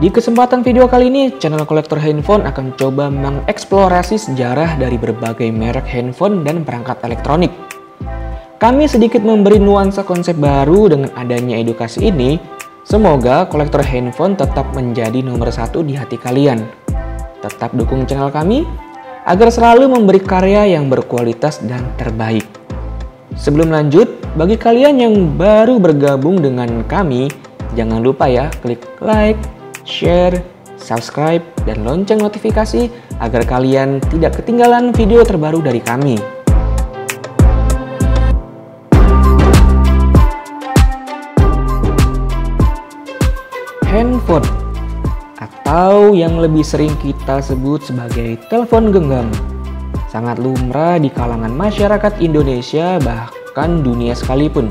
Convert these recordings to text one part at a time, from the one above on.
Di kesempatan video kali ini, channel kolektor handphone akan coba mengeksplorasi sejarah dari berbagai merek handphone dan perangkat elektronik. Kami sedikit memberi nuansa konsep baru dengan adanya edukasi ini. Semoga kolektor handphone tetap menjadi nomor satu di hati kalian. Tetap dukung channel kami agar selalu memberi karya yang berkualitas dan terbaik. Sebelum lanjut, bagi kalian yang baru bergabung dengan kami, jangan lupa ya klik like, share, subscribe, dan lonceng notifikasi agar kalian tidak ketinggalan video terbaru dari kami. Handphone, atau yang lebih sering kita sebut sebagai telepon genggam, sangat lumrah di kalangan masyarakat Indonesia bahkan dunia sekalipun.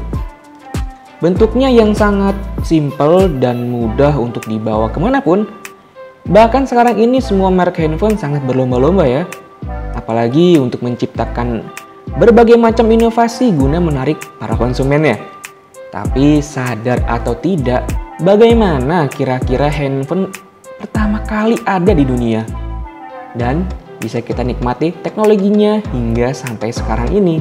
Bentuknya yang sangat simpel dan mudah untuk dibawa kemanapun. Bahkan sekarang ini semua merek handphone sangat berlomba-lomba ya. Apalagi untuk menciptakan berbagai macam inovasi guna menarik para konsumennya. Tapi sadar atau tidak, bagaimana kira-kira handphone pertama kali ada di dunia? Dan bisa kita nikmati teknologinya hingga sampai sekarang ini.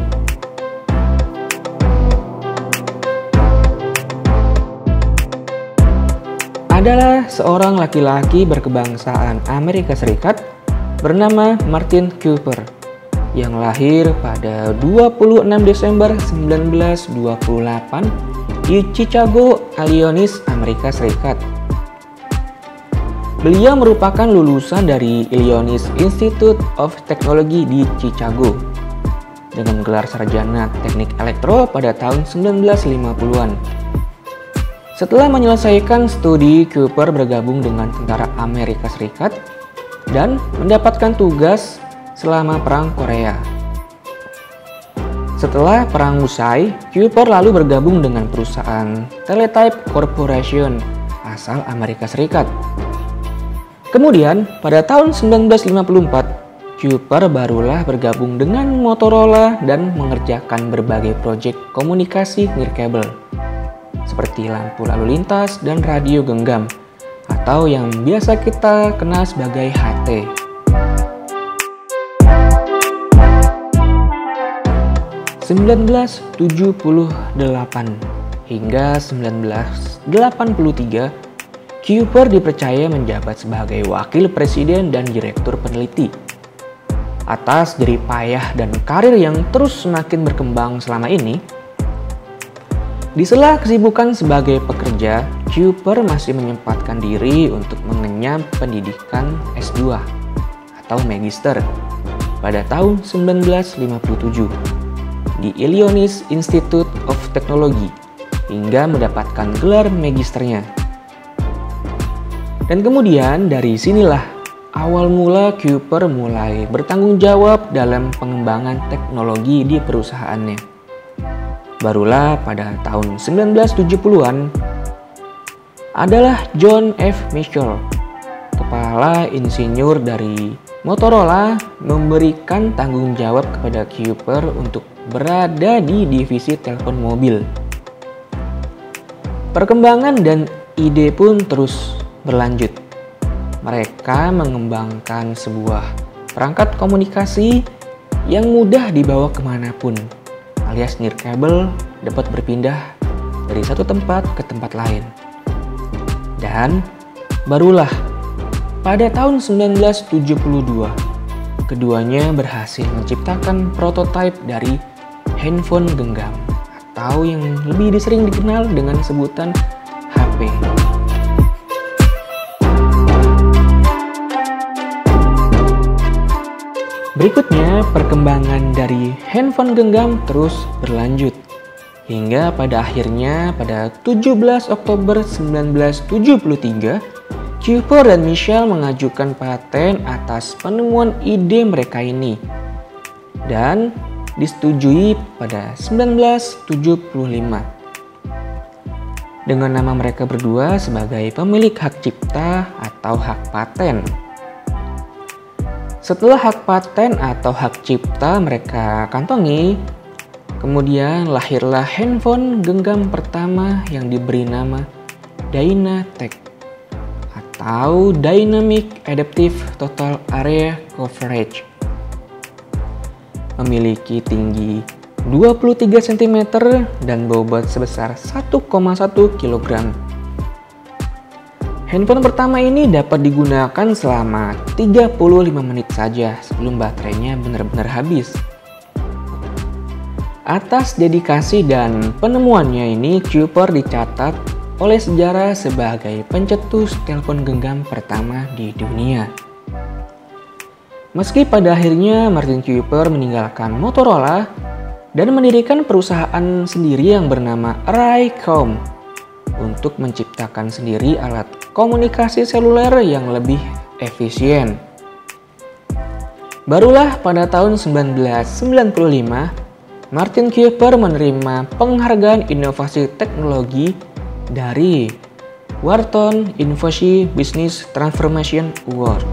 Adalah seorang laki-laki berkebangsaan Amerika Serikat bernama Martin Cooper yang lahir pada 26 Desember 1928 di Chicago, Illinois, Amerika Serikat. Beliau merupakan lulusan dari Illinois Institute of Technology di Chicago dengan gelar sarjana teknik elektro pada tahun 1950-an. Setelah menyelesaikan studi, Cooper bergabung dengan tentara Amerika Serikat dan mendapatkan tugas selama Perang Korea. Setelah perang usai, Cooper lalu bergabung dengan perusahaan Teletype Corporation asal Amerika Serikat. Kemudian, pada tahun 1954, Cooper barulah bergabung dengan Motorola dan mengerjakan berbagai proyek komunikasi nirkabel seperti lampu lalu lintas dan radio genggam atau yang biasa kita kenal sebagai HT. (1978) hingga 1983, Cooper dipercaya menjabat sebagai wakil presiden dan direktur peneliti. Atas jerih payah dan karir yang terus semakin berkembang selama ini, di sela kesibukan sebagai pekerja, Cooper masih menyempatkan diri untuk mengenyam pendidikan S2 atau Magister pada tahun 1957 di Illinois Institute of Technology hingga mendapatkan gelar magisternya. Dan kemudian dari sinilah awal mula Cooper mulai bertanggung jawab dalam pengembangan teknologi di perusahaannya. Barulah pada tahun 1970-an adalah John F. Mitchell, kepala insinyur dari Motorola, memberikan tanggung jawab kepada Cooper untuk berada di divisi telepon mobil. Perkembangan dan ide pun terus berlanjut. Mereka mengembangkan sebuah perangkat komunikasi yang mudah dibawa kemanapun, alias nirkabel dapat berpindah dari satu tempat ke tempat lain. Dan barulah pada tahun 1972, keduanya berhasil menciptakan prototipe dari handphone genggam atau yang lebih sering dikenal dengan sebutan HP. Berikutnya, perkembangan dari handphone genggam terus berlanjut hingga pada akhirnya pada 17 Oktober 1973, Cooper dan Mitchell mengajukan paten atas penemuan ide mereka ini dan disetujui pada 1975 dengan nama mereka berdua sebagai pemilik hak cipta atau hak paten. Setelah hak paten atau hak cipta mereka kantongi, kemudian lahirlah handphone genggam pertama yang diberi nama Dynatec atau Dynamic Adaptive Total Area Coverage. Memiliki tinggi 23 cm dan bobot sebesar 1,1 kg. Handphone pertama ini dapat digunakan selama 35 menit saja sebelum baterainya benar-benar habis. Atas dedikasi dan penemuannya ini, Kuiper dicatat oleh sejarah sebagai pencetus telepon genggam pertama di dunia. Meski pada akhirnya Martin Kuiper meninggalkan Motorola dan mendirikan perusahaan sendiri yang bernama Raycom untuk menciptakan sendiri alat komunikasi seluler yang lebih efisien. Barulah pada tahun 1995, Martin Kuiper menerima penghargaan inovasi teknologi dari Wharton Innovation Business Transformation Award.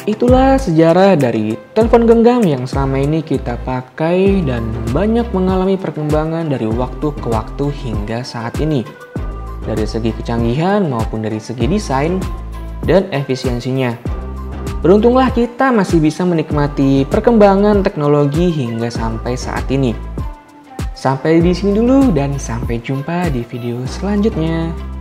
Itulah sejarah dari telepon genggam yang selama ini kita pakai dan banyak mengalami perkembangan dari waktu ke waktu hingga saat ini. Dari segi kecanggihan maupun dari segi desain dan efisiensinya. Beruntunglah kita masih bisa menikmati perkembangan teknologi hingga sampai saat ini. Sampai di sini dulu dan sampai jumpa di video selanjutnya.